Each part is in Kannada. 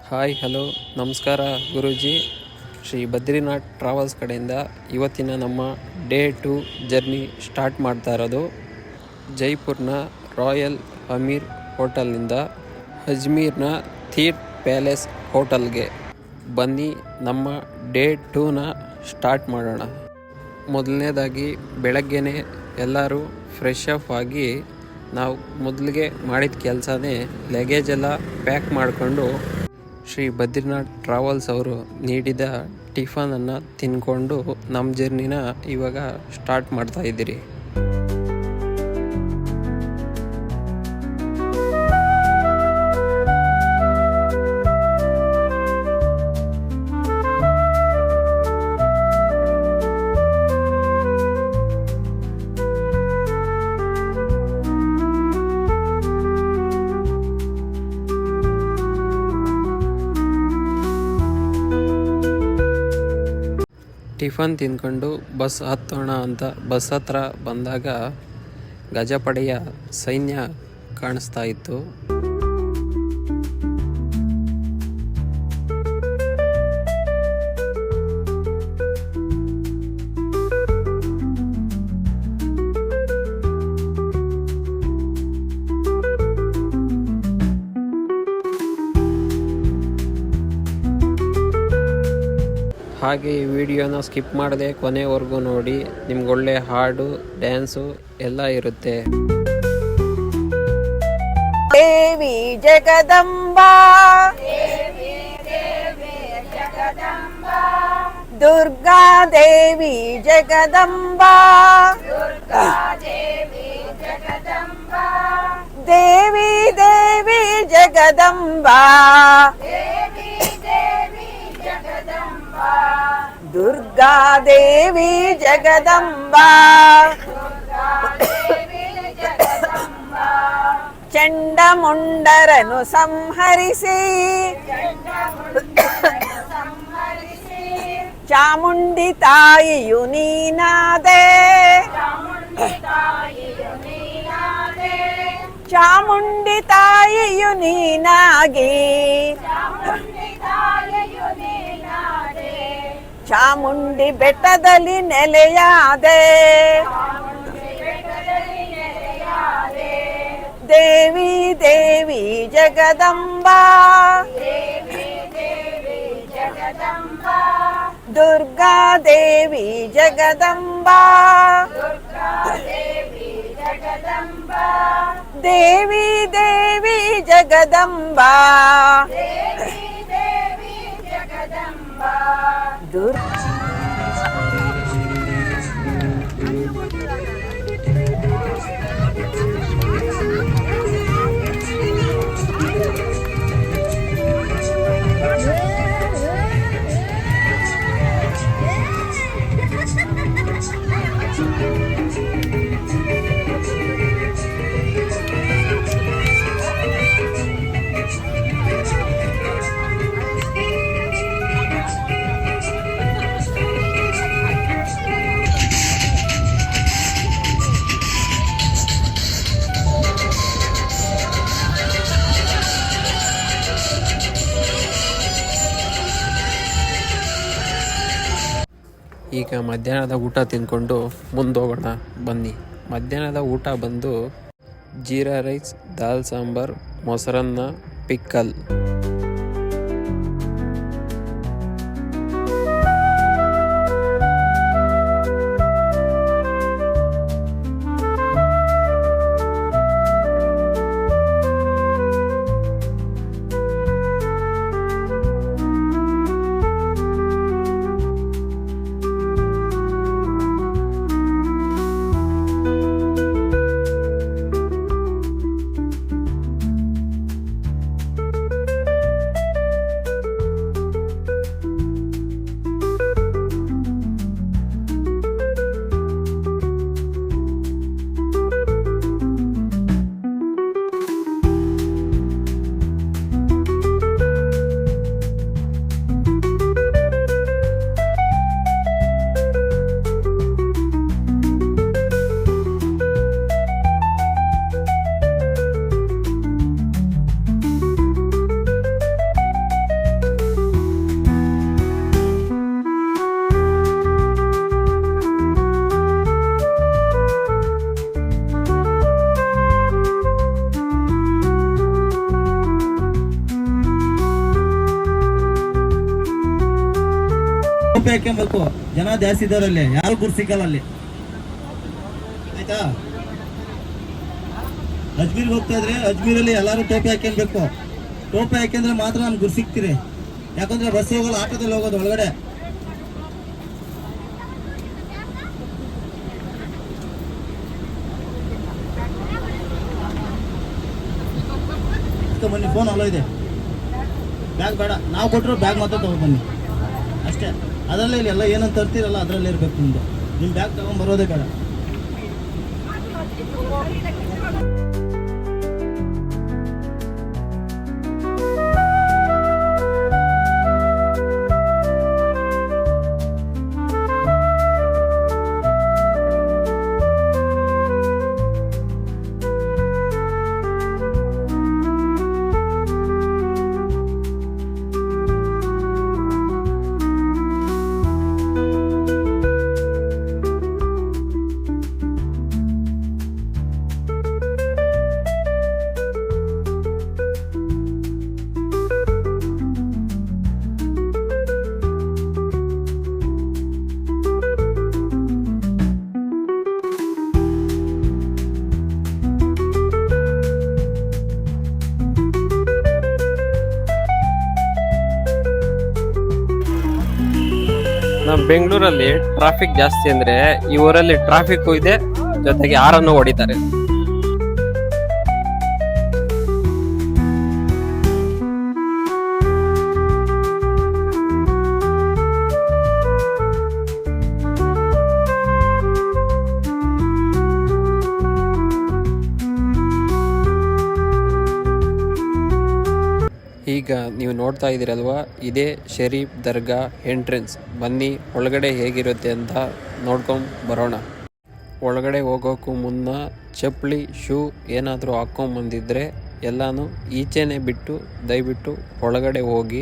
ಹಾಯ್ ಹಲೋ ನಮಸ್ಕಾರ ಗುರೂಜಿ. ಶ್ರೀ ಬದ್ರಿನಾಥ್ ಟ್ರಾವೆಲ್ಸ್ ಕಡೆಯಿಂದ ಇವತ್ತಿನ ನಮ್ಮ ಡೇ 2 ಜರ್ನಿ ಸ್ಟಾರ್ಟ್ ಮಾಡ್ತಾ ಇರೋದು ಜೈಪುರ್ನ ರಾಯಲ್ ಅಮೀರ್ ಹೋಟೆಲ್ನಿಂದ ಅಜ್ಮೀರ್ನ ತೀರ್ಥ್ ಪ್ಯಾಲೇಸ್ ಹೋಟೆಲ್ಗೆ ಬನ್ನಿ. ನಮ್ಮ ಡೇ 2ನ ಸ್ಟಾರ್ಟ್ ಮಾಡೋಣ. ಮೊದಲನೇದಾಗಿ ಬೆಳಗ್ಗೆನೇ ಎಲ್ಲರೂ ಫ್ರೆಶ್ ಅಪ್ ಆಗಿ ನಾವು ಮೊದಲಿಗೆ ಮಾಡಿದ ಕೆಲಸನೇ ಲಗೇಜ್ ಎಲ್ಲ ಪ್ಯಾಕ್ ಮಾಡಿಕೊಂಡು ಶ್ರೀ ಬದ್ರಿನಾಥ್ ಟ್ರಾವೆಲ್ಸ್ ಅವರು ನೀಡಿದ ಟಿಫನನ್ನು ತಿಂದ್ಕೊಂಡು ನಮ್ಮ ಜರ್ನಿನ ಇವಾಗ ಸ್ಟಾರ್ಟ್ ಮಾಡ್ತಾ ಇದ್ದೀರಿ. ಟಿಫನ್ ತಿಂದ್ಕೊಂಡು ಬಸ್ ಹತ್ತೋಣ ಅಂತ ಬಸ್ ಹತ್ರ ಬಂದಾಗ ಗಜಪಡೆಯ ಸೈನ್ಯ ಕಾಣಿಸ್ತಾ ಇತ್ತು. ಹಾಗೆ ಈ ವಿಡಿಯೋನ ಸ್ಕಿಪ್ ಮಾಡದೆ ಕೊನೆವರೆಗೂ ನೋಡಿ. ನಿಮ್ಗೊಳ್ಳೆ ಹಾಡು, ಡ್ಯಾನ್ಸು ಎಲ್ಲ ಇರುತ್ತೆ. ದೇವಿ ಜಗದಂಬಾ ದುರ್ಗಾ ದೇವಿ ಜಗದಂಬಾ ದೇವಿ ದೇವಿ ಜಗದಂಬಾ ದುರ್ಗಾ ದೇವಿ ಜಗದಂಬಾ ಚಂಡಮುಂಡರನು ಸಂಹರಿಸಿ ಚಾಮುಂಡಿ ತಾಯಿಯು ನೀನಾದೆ ಚಾಮುಂಡಿ ತಾಯಿಯು ನೀನಾಗಿ ಚಾಮುಂಡಿ ಬೆಟ್ಟದಲ್ಲಿ ನೆಲೆಯಾದೆ ದೇವಿ ದೇವಿ ಜಗದಂಬಾ ದುರ್ಗಾ ದೇವಿ ಜಗದಂಬಾ ದೇವಿ ದೇವಿ ಜಗದಂಬಾ ಈಗ ಮಧ್ಯಾಹ್ನದ ಊಟ ತಿಂದ್ಕೊಂಡು ಮುಂದೋಗೋಣ ಬನ್ನಿ. ಮಧ್ಯಾಹ್ನದ ಊಟ ಬಂದು ಜೀರಾ ರೈಸ್, ದಾಲ್ ಸಾಂಬಾರ್, ಮೊಸರನ್ನ, ಪಿಕ್ಕಲ್. ಟೋಪಿ ಹಾಕ್ಯಬೇಕು. ಜನ ಜಾಸ್ತಿ ಇದಾರಲ್ಲಿ, ಯಾರು ಗುರು ಸಿಕ್ಕಲ್ಲ ಅಲ್ಲಿ, ಆಯ್ತಾ? ಅಜ್ಮೀರ್ಗೆ ಹೋಗ್ತಾ ಇದ್ರೆ ಅಜ್ಮೀರಲ್ಲಿ ಎಲ್ಲರೂ ಟೋಪಿ ಹಾಕ್ಯಬೇಕು. ಟೋಪಿ ಹಾಕ್ಯಂದ್ರೆ ಮಾತ್ರ ನಮ್ಗೆ ಗುರು ಸಿಗ್ತೀರಿ. ಯಾಕಂದ್ರೆ ಬಸ್ ಹೋಗಲ್ಲ, ಆಟೋದಲ್ಲಿ ಹೋಗೋದು ಒಳಗಡೆ. ಬನ್ನಿ, ಫೋನ್ ಅಲೋ ಇದೆ. ಬ್ಯಾಗ್ ಬೇಡ, ನಾವು ಕೊಟ್ಟರು ಬ್ಯಾಗ್ ಮಾತ್ರ ತಗೊಬನ್ನಿ ಅಷ್ಟೇ. ಅದರಲ್ಲೇ ಇಲ್ಲಿ ಎಲ್ಲ ಏನಂತ ತರ್ತೀರಲ್ಲ ಅದರಲ್ಲೇ ಇರಬೇಕು. ನಿಮ್ಮ ಬ್ಯಾಗ್ ತಗೊಂಡ್ಬರೋದೇ ಬೇಡ. ನಮ್ಮ ಬೆಂಗಳೂರಲ್ಲಿ ಟ್ರಾಫಿಕ್ ಜಾಸ್ತಿ ಅಂದ್ರೆ ಈ ಊರಲ್ಲಿ ಟ್ರಾಫಿಕ್ ಇದೆ, ಜೊತೆಗೆ ಹಾರನ್ನು ಹೊಡಿತಾರೆ. ಈಗ ನೀವು ನೋಡ್ತಾ ಇದ್ದೀರಲ್ವಾ, ಇದೇ ಶರೀಫ್ ದರ್ಗಾ ಎಂಟ್ರೆನ್ಸ್. ಬನ್ನಿ ಒಳಗಡೆ ಹೇಗಿರುತ್ತೆ ಅಂತ ನೋಡ್ಕೊಂಡು ಬರೋಣ. ಒಳಗಡೆ ಹೋಗೋಕ್ಕೂ ಮುನ್ನ ಚಪ್ಪಲಿ, ಶೂ ಏನಾದರೂ ಹಾಕ್ಕೊಂಬಂದಿದ್ರೆ ಎಲ್ಲನೂ ಈಚೆನೇ ಬಿಟ್ಟು ದಯವಿಟ್ಟು ಒಳಗಡೆ ಹೋಗಿ.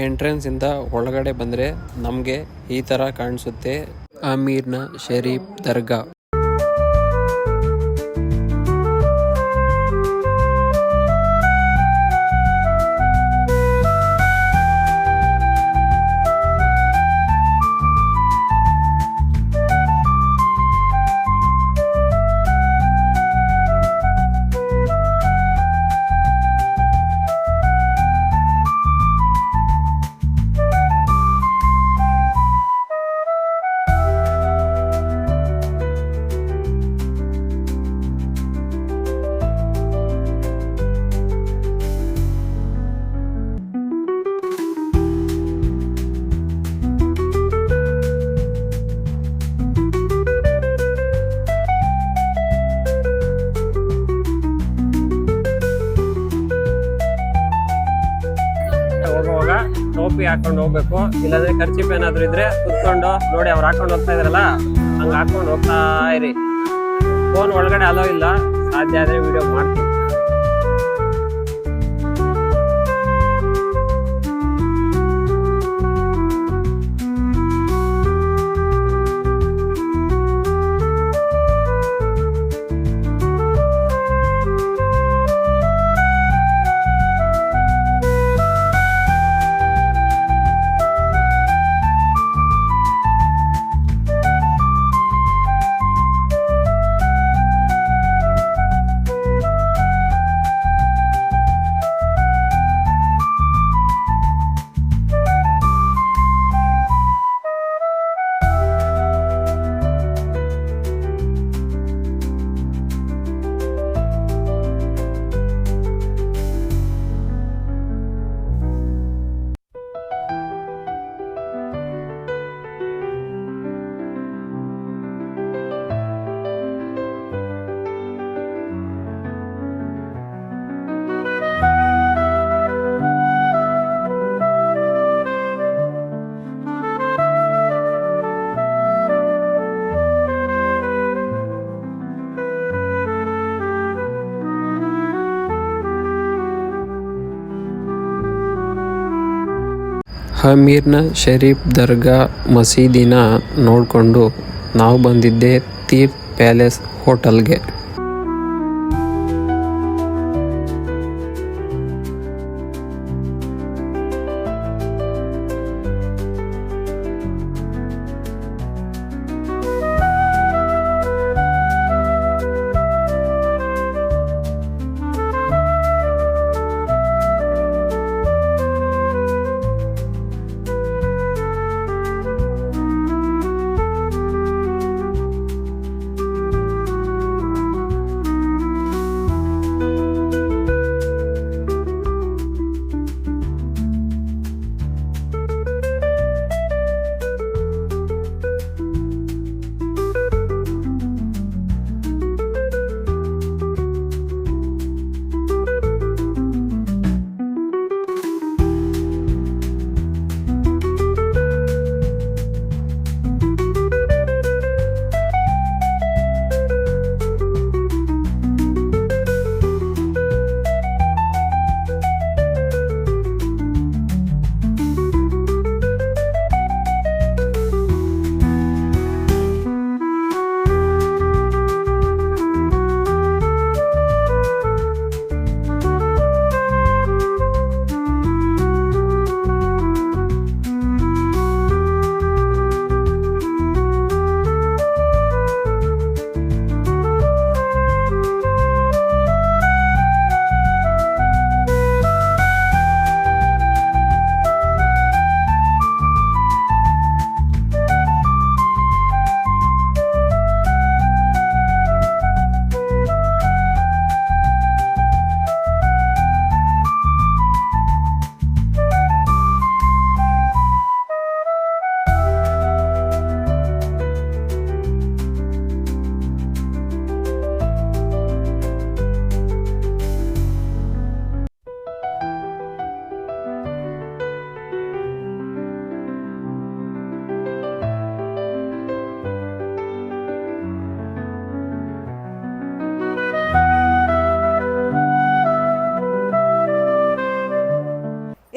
ಎಂಟ್ರೆನ್ಸಿಂದ ಒಳಗಡೆ ಬಂದರೆ ನಮಗೆ ಈ ಥರ ಕಾಣಿಸುತ್ತೆ ಅಮೀರ್ನ ಶರೀಫ್ ದರ್ಗಾ. ಹೋಗುವಾಗ ಟೋಪಿ ಹಾಕೊಂಡು ಹೋಗ್ಬೇಕು, ಇಲ್ಲಾಂದ್ರೆ ಖರ್ಚಿಪ್ ಏನಾದ್ರು ಇದ್ರೆ ಕುತ್ಕೊಂಡು ನೋಡಿ ಅವ್ರು ಹಾಕೊಂಡು ಹೋಗ್ತಾ ಇದ್ರಲ್ಲ ಹಂಗೆ ಹಾಕೊಂಡು ಹೋಗ್ತಾ ಇರಿ. ಫೋನ್ ಒಳಗಡೆ ಅಲೋ ಇಲ್ಲ, ಸಾಧ್ಯ ಆದ್ರೆ ವಿಡಿಯೋ ಮಾಡ್ತೀನಿ. ಅಮೀರ್ನ ಶರೀಫ್ ದರ್ಗಾ ಮಸೀದಿನ ನೋಡಿಕೊಂಡು ನಾವು ಬಂದಿದ್ದೆ ತೀರ್ಥ್ ಪ್ಯಾಲೇಸ್ ಹೋಟೆಲ್ಗೆ.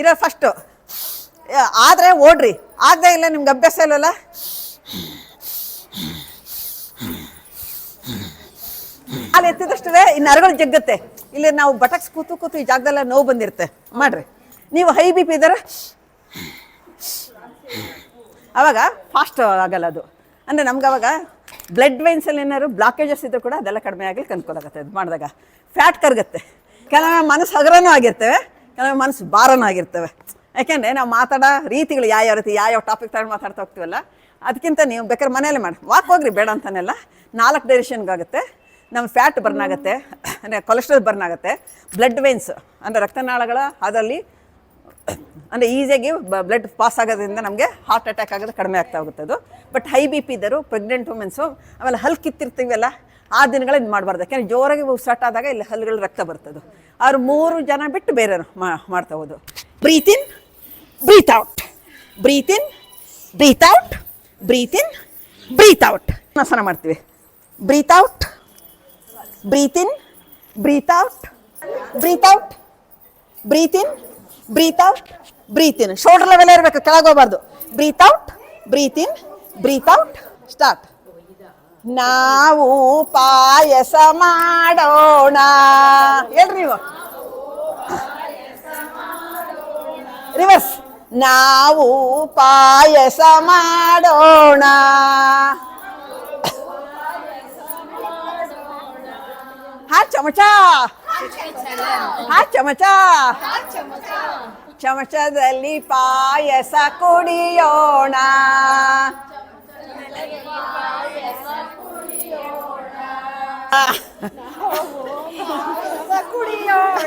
ಇರೋ ಫಸ್ಟು. ಆದರೆ ಓಡ್ರಿ, ಆಗದೆ ಇಲ್ಲ ನಿಮ್ಗೆ ಅಭ್ಯಾಸ ಇಲ್ಲಲ್ಲ. ಅಲ್ಲಿ ಎತ್ತಿದಷ್ಟೇ ಇನ್ನು ನರಗಳು ಜಗ್ಗತ್ತೆ. ಇಲ್ಲಿ ನಾವು ಬಟಕ್ಸ್ ಕೂತು ಈ ಜಾಗದಲ್ಲ ನೋವು ಬಂದಿರುತ್ತೆ. ಮಾಡ್ರಿ. ನೀವು ಹೈ ಬಿ ಪಿ ಇದ್ದಾರೆ ಅವಾಗ ಫಾಸ್ಟ್ ಆಗಲ್ಲ ಅದು. ಅಂದರೆ ನಮ್ಗೆ ಅವಾಗ ಬ್ಲಡ್ ವೈನ್ಸಲ್ಲಿ ಏನಾದ್ರು ಬ್ಲಾಕೇಜಸ್ ಇದ್ದರೂ ಕೂಡ ಅದೆಲ್ಲ ಕಡಿಮೆ ಆಗಲಿಕ್ಕೆ ಅನುಕೂಲ ಇದು ಮಾಡಿದಾಗ. ಫ್ಯಾಟ್ ಕರಗುತ್ತೆ. ಕೆಲವೊಮ್ಮೆ ಮನಸ್ಸು ಹಗರನೂ ಆಗಿರ್ತವೆ, ಕೆಲವೊಮ್ಮೆ ಮನಸ್ಸು ಭಾರನೂ ಆಗಿರ್ತವೆ. ಯಾಕೆಂದರೆ ನಾವು ಮಾತಾಡೋ ರೀತಿಗಳು ಯಾವ ರೀತಿ ಯಾವ ಟಾಪಿಕ್ ತಗೊಂಡು ಮಾತಾಡ್ತಾ ಹೋಗ್ತೀವಲ್ಲ, ಅದಕ್ಕಿಂತ ನೀವು ಬೇಕಾದ್ರೆ ಮನೇಲಿ ಮಾಡಿ ವಾಕ್ ಹೋಗ್ರಿ, ಬೇಡ ಅಂತಾನೆಲ್ಲ. 4 ಡೈರೆಕ್ಷನ್ಗಾಗುತ್ತೆ. ನಮ್ಮ ಫ್ಯಾಟ್ ಬರ್ನ್ ಆಗುತ್ತೆ, ಅಂದರೆ ಕೊಲೆಸ್ಟ್ರಾಲ್ ಬರ್ನ್ ಆಗುತ್ತೆ. ಬ್ಲಡ್ ವೇನ್ಸ್ ಅಂದರೆ ರಕ್ತನಾಳಗಳ ಅದರಲ್ಲಿ ಅಂದರೆ ಈಸಿಯಾಗಿ ಬ್ಲಡ್ ಪಾಸ್ ಆಗೋದ್ರಿಂದ ನಮಗೆ ಹಾರ್ಟ್ ಅಟ್ಯಾಕ್ ಆಗೋದು ಕಡಿಮೆ ಆಗ್ತಾ ಹೋಗುತ್ತೆ ಅದು. ಬಟ್ ಹೈ ಬಿ ಪಿ ಇದ್ದರು, ಪ್ರೆಗ್ನೆಂಟ್ ವುಮೆನ್ಸು, ಆಮೇಲೆ ಹಲ್ಲು ಕಿತ್ತಿರ್ತೀವಲ್ಲ ಆ ದಿನಗಳು ಇದು ಮಾಡಬಾರ್ದು. ಯಾಕೆಂದರೆ ಜೋರಾಗಿ ಸ್ಟಾರ್ಟ್ ಆದಾಗ ಇಲ್ಲಿ ಹಲ್ಲುಗಳು ರಕ್ತ ಬರ್ತದೆ. ಅವ್ರು 3 ಜನ ಬಿಟ್ಟು ಬೇರೆ ಮಾಡ್ತಾ ಹೋದು. Breathe in, breathe out, breathe in, breathe out, breathe in, breathe out. ಆಸನ ಮಾಡ್ತೀವಿ. Breathe out, breathe in, breathe out, breathe out, breathe in, breathe out, breathe in. Shoulder level ಇರಬೇಕು, ಕೆಳಗೆ ಹೋಗ್ಬಾರ್ದು. Breathe out, breathe in, breathe out. Start. ನಾವು ಪಾಯಸ ಮಾಡೋಣ. ಹೇಳ್ರಿ ನೀವು. ರಿವರ್ಸ್. ನಾವು ಪಾಯಸ ಮಾಡೋಣ. ಹಾ ಚಮಚ, ಹಾ ಚಮಚ, ಚಮಚದಲ್ಲಿ ಪಾಯಸ ಕುಡಿಯೋಣ. ಕುಡಿಯೋಣ.